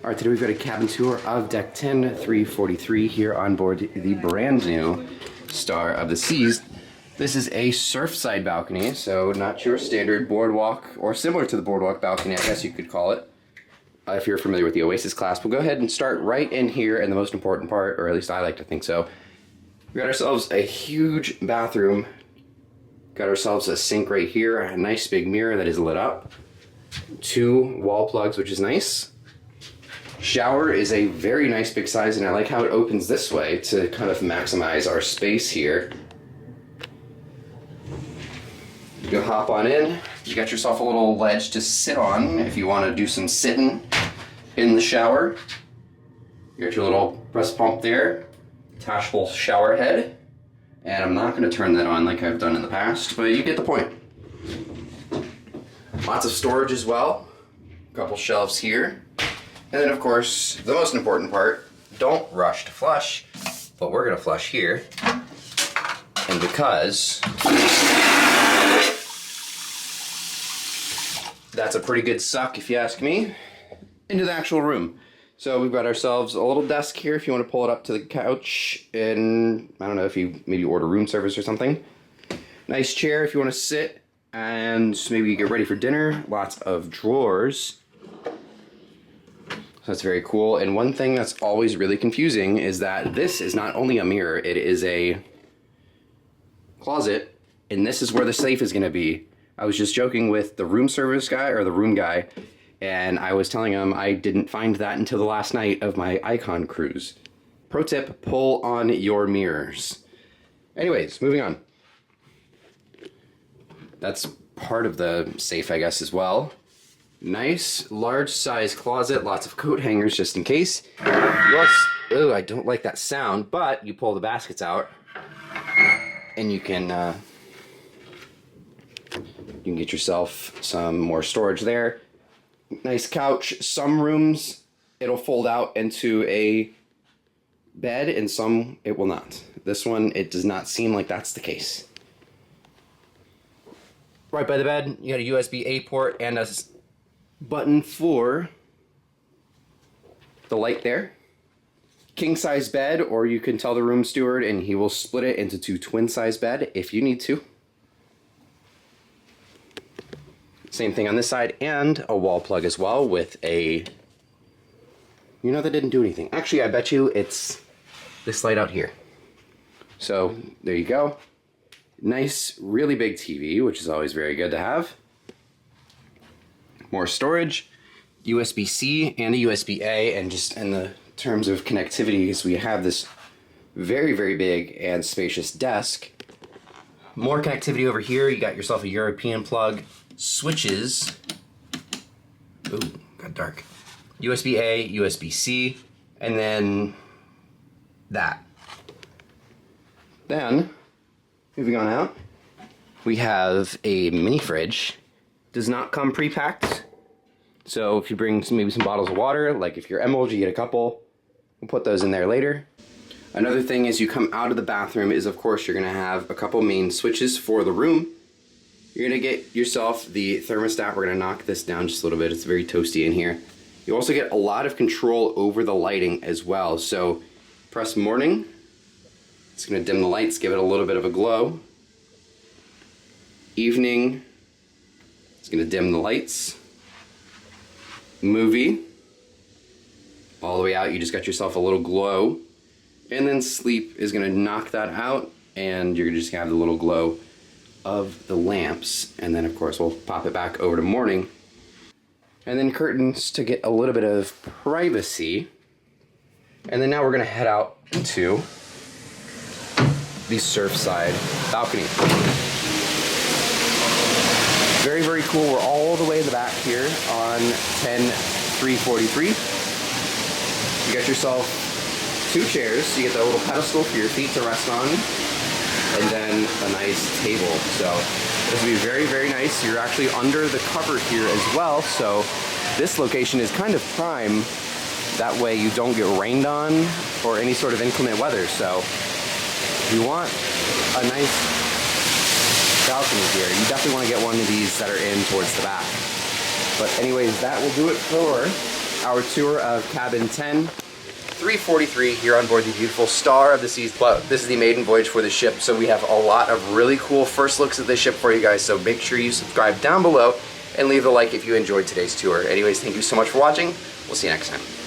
All right, today we've got a cabin tour of deck 10-343 here on board the brand new Star of the Seas. This is a Surfside balcony, so not your standard boardwalk, or similar to the boardwalk balcony, I guess you could call it. If you're familiar with the Oasis class, we'll go ahead and start right in here, and the most important part, or at least I like to think so. We got ourselves a huge bathroom. Got ourselves a sink right here, a nice big mirror that is lit up. 2 wall plugs, which is nice. Shower is a very nice big size, and I like how it opens this way to kind of maximize our space here. You can hop on in. You got yourself a little ledge to sit on if you want to do some sitting in the shower. You got your little breast pump there, attachable shower head, and I'm not going to turn that on like I've done in the past, but you get the point. Lots of storage as well. A couple shelves here. And then, of course, the most important part, don't rush to flush, but we're going to flush here. And because that's a pretty good suck, if you ask me, into the actual room. So we've got ourselves a little desk here if you want to pull it up to the couch, and I don't know if you maybe order room service or something. Nice chair if you want to sit and maybe get ready for dinner. Lots of drawers. That's very cool. And one thing that's always really confusing is that this is not only a mirror, it is a closet, and this is where the safe is going to be. I was just joking with the room service guy, or the room guy, and I was telling him I didn't find that until the last night of my Icon cruise. Pro tip, pull on your mirrors. Anyways, moving on. That's part of the safe, I guess, as well. Nice, large size closet, lots of coat hangers just in case. Oh, I don't like that sound, but you pull the baskets out and you can get yourself some more storage there. Nice couch. Some rooms it'll fold out into a bed, and some it will not. This one, it does not seem like that's the case. Right by the bed, you got a USB-A port and a button for the light there. King size bed, or you can tell the room steward and he will split it into 2 twin size bed if you need to. Same thing on this side, and a wall plug as well with a, you know, that didn't do anything. Actually, I bet you it's this light out here. So there you go. Nice, really big TV, which is always very good to have. More storage, USB-C and a USB-A, and just in the terms of connectivity, so we have this very, very big and spacious desk. More connectivity over here. You got yourself a European plug, switches. Ooh, got dark. USB-A, USB-C, and then that. Then, moving on out, we have a mini fridge. Does not come pre-packed, so if you bring maybe some bottles of water, like if you're Emerald, you get a couple. We'll put those in there later. Another thing is you come out of the bathroom is, of course, you're going to have a couple main switches for the room. You're going to get yourself the thermostat. We're going to knock this down just a little bit. It's very toasty in here. You also get a lot of control over the lighting as well. So press morning. It's going to dim the lights, give it a little bit of a glow. Evening. It's going to dim the lights. Movie. All the way out, you just got yourself a little glow. And then sleep is going to knock that out, and you're just going to have the little glow of the lamps. And then, of course, we'll pop it back over to morning. And then curtains to get a little bit of privacy. And then now we're going to head out into the Surfside balcony. Very, very cool. We're all the way in the back here on 10-343. You got yourself 2 chairs. You get the little pedestal for your feet to rest on, and then a nice table. So this will be very, very nice. You're actually under the cover here as well. So this location is kind of prime. That way you don't get rained on or any sort of inclement weather. So if you want a nice balcony here, you definitely want to get one of these that are in towards the back. But anyways, that will do it for our tour of cabin 10. 343 here on board the beautiful Star of the Seas. Well, this is the maiden voyage for the ship, so we have a lot of really cool first looks at the ship for you guys, so make sure you subscribe down below and leave a like if you enjoyed today's tour. Anyways, thank you so much for watching. We'll see you next time.